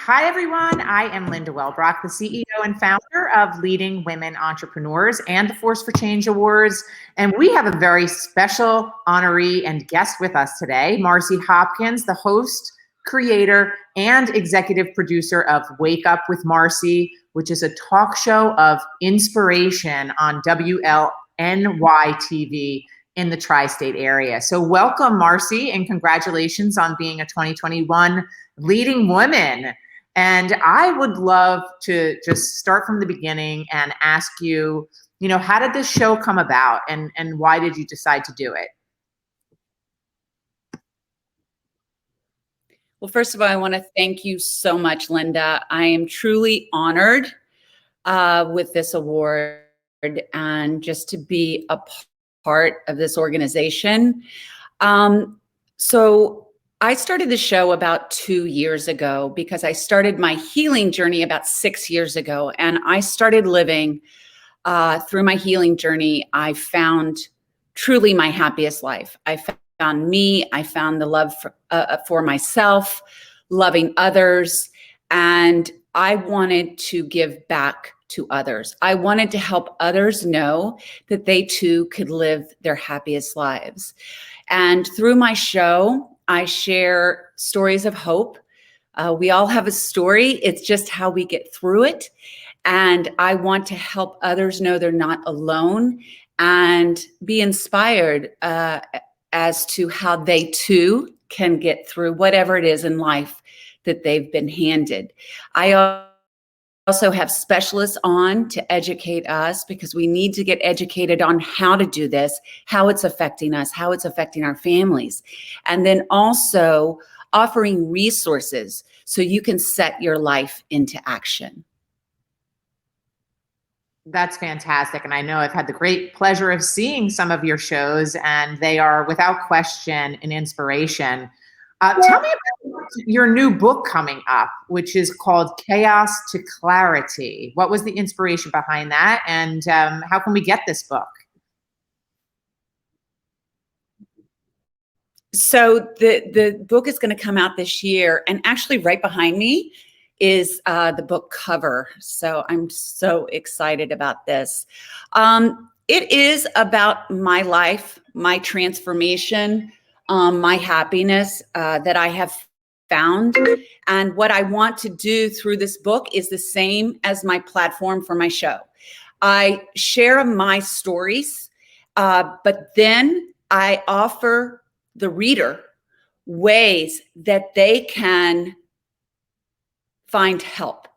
Hi, everyone. I am Linda Wellbrock, the CEO and founder of Leading Women Entrepreneurs and the Force for Change Awards. And we have a very special honoree and guest with us today, Marci Hopkins, the host, creator, and executive producer of Wake Up with Marci, which is a talk show of inspiration on WLNY TV in the tri-state area. So welcome, Marci, and congratulations on being a 2021 Leading Women. And I would love to just start from the beginning and ask you, how did this show come about and why did you decide to do it? Well, first of all, I want to thank you so much, Linda. I am truly honored with this award and just to be a part of this organization. So I started the show about 2 years ago because I started my healing journey about 6 years ago. And I started living through my healing journey. I found truly my happiest life. I found me. I found the love for myself, loving others. And I wanted to give back to others. I wanted to help others know that they too could live their happiest lives. And through my show, I share stories of hope. We all have a story. It's just how we get through it. And I want to help others know they're not alone and be inspired as to how they too can get through whatever it is in life that they've been handed. I also have specialists on to educate us because we need to get educated on how to do this, how it's affecting us, how it's affecting our families. And then also offering resources so you can set your life into action. That's fantastic. And I know I've had the great pleasure of seeing some of your shows, and they are without question an inspiration. Tell me about your new book coming up, which is called Chaos to Clarity. What was the inspiration behind that? And how can we get this book? So the book is going to come out this year. And actually right behind me is the book cover. So I'm so excited about this. It is about my life, my transformation, my happiness that I have found. And what I want to do through this book is the same as my platform for my show. I share my stories, but then I offer the reader ways that they can find help.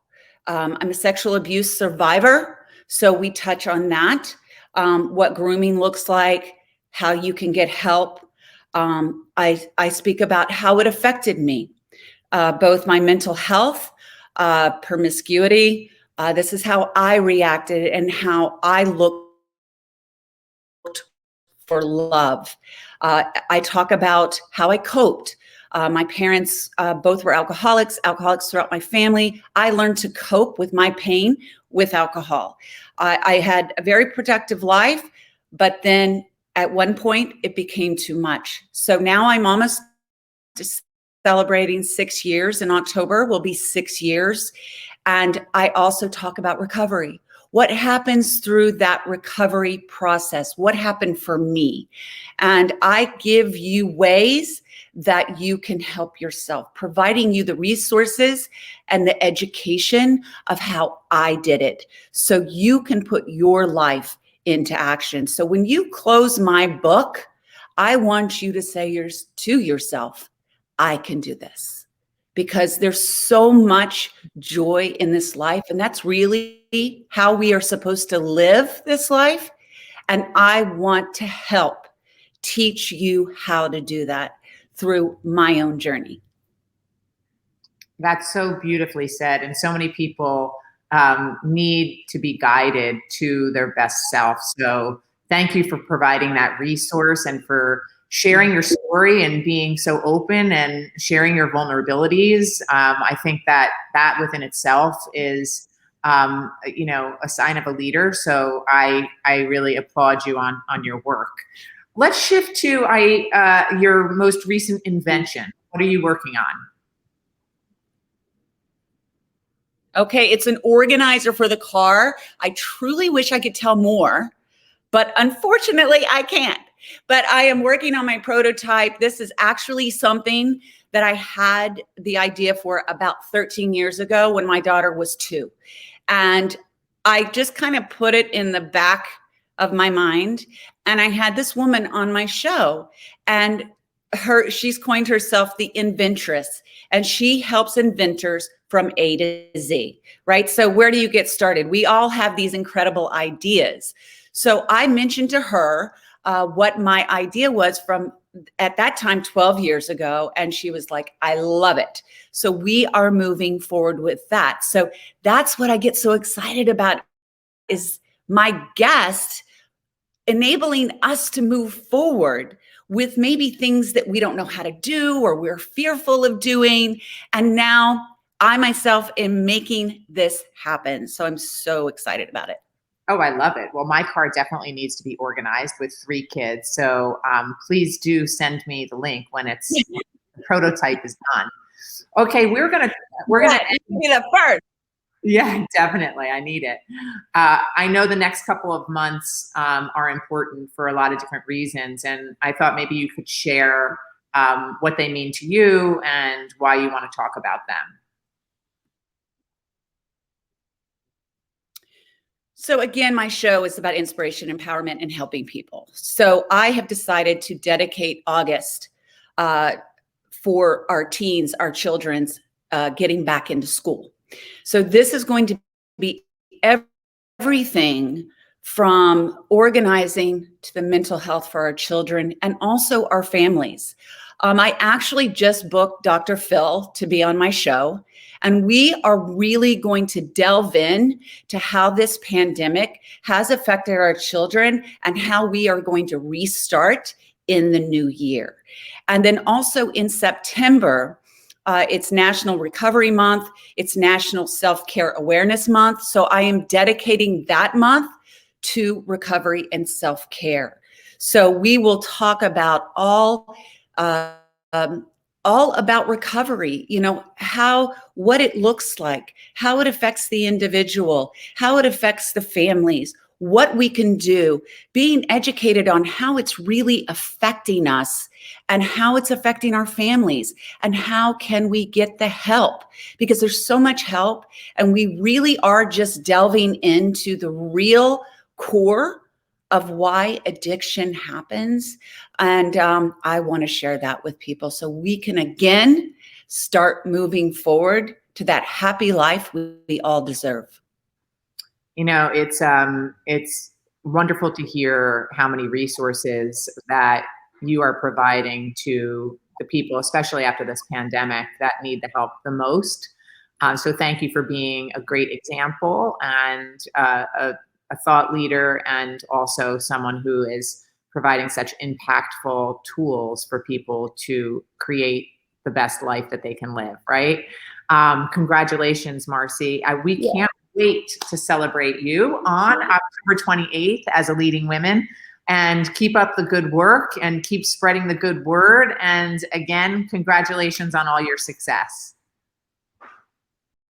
I'm a sexual abuse survivor, so we touch on that, what grooming looks like, how you can get help. I speak about how it affected me, both my mental health, promiscuity. This is how I reacted and how I looked for love. I talk about how I coped. My parents both were alcoholics throughout my family. I learned to cope with my pain with alcohol. I had a very productive life, but then at one point it became too much. So now I'm almost celebrating 6 years. In October will be 6 years. And I also talk about recovery. What happens through that recovery process? What happened for me? And I give you ways that you can help yourself, providing you the resources and the education of how I did it so you can put your life into action. So when you close my book, I want you to say to yourself, I can do this, because there's so much joy in this life. And that's really how we are supposed to live this life. And I want to help teach you how to do that through my own journey. That's so beautifully said. And so many people need to be guided to their best self. So thank you for providing that resource and for sharing your story and being so open and sharing your vulnerabilities. I think that within itself is, a sign of a leader. So I really applaud you on your work. Let's shift to your most recent invention. What are you working on? Okay, it's an organizer for the car. I truly wish I could tell more, but unfortunately I can't. But I am working on my prototype. This is actually something that I had the idea for about 13 years ago when my daughter was 2. And I just kind of put it in the back of my mind. And I had this woman on my show, and she's coined herself the inventress, and she helps inventors from A to Z, right? So where do you get started? We all have these incredible ideas. So I mentioned to her what my idea was from, at that time, 12 years ago. And she was like, I love it. So we are moving forward with that. So that's what I get so excited about, is my guest enabling us to move forward with maybe things that we don't know how to do or we're fearful of doing. And now I myself am making this happen. So I'm so excited about it. Oh, I love it. Well, my car definitely needs to be organized with 3 kids. So please do send me the link when the prototype is done. Okay, we're gonna be the first. Yeah, definitely. I need it. I know the next couple of months are important for a lot of different reasons, and I thought maybe you could share what they mean to you and why you want to talk about them. So again, my show is about inspiration, empowerment, and helping people. So I have decided to dedicate August for our teens, our children's getting back into school. So this is going to be everything from organizing to the mental health for our children and also our families. I actually just booked Dr. Phil to be on my show, and we are really going to delve in to how this pandemic has affected our children and how we are going to restart in the new year. And then also in September, it's National Recovery Month. It's National Self-Care Awareness Month. So I am dedicating that month to recovery and self-care. So we will talk about all about recovery, what it looks like, how it affects the individual, how it affects the families, what we can do, being educated on how it's really affecting us and how it's affecting our families, and how can we get the help, because there's so much help, and we really are just delving into the real core of why addiction happens. And I want to share that with people so we can again start moving forward to that happy life we all deserve. It's wonderful to hear how many resources that you are providing to the people, especially after this pandemic, that need the help the most. So thank you for being a great example and a thought leader, and also someone who is providing such impactful tools for people to create the best life that they can live, right? Congratulations, Marci. We can't wait to celebrate you on October 28th as a Leading Women, and keep up the good work and keep spreading the good word. And again, congratulations on all your success.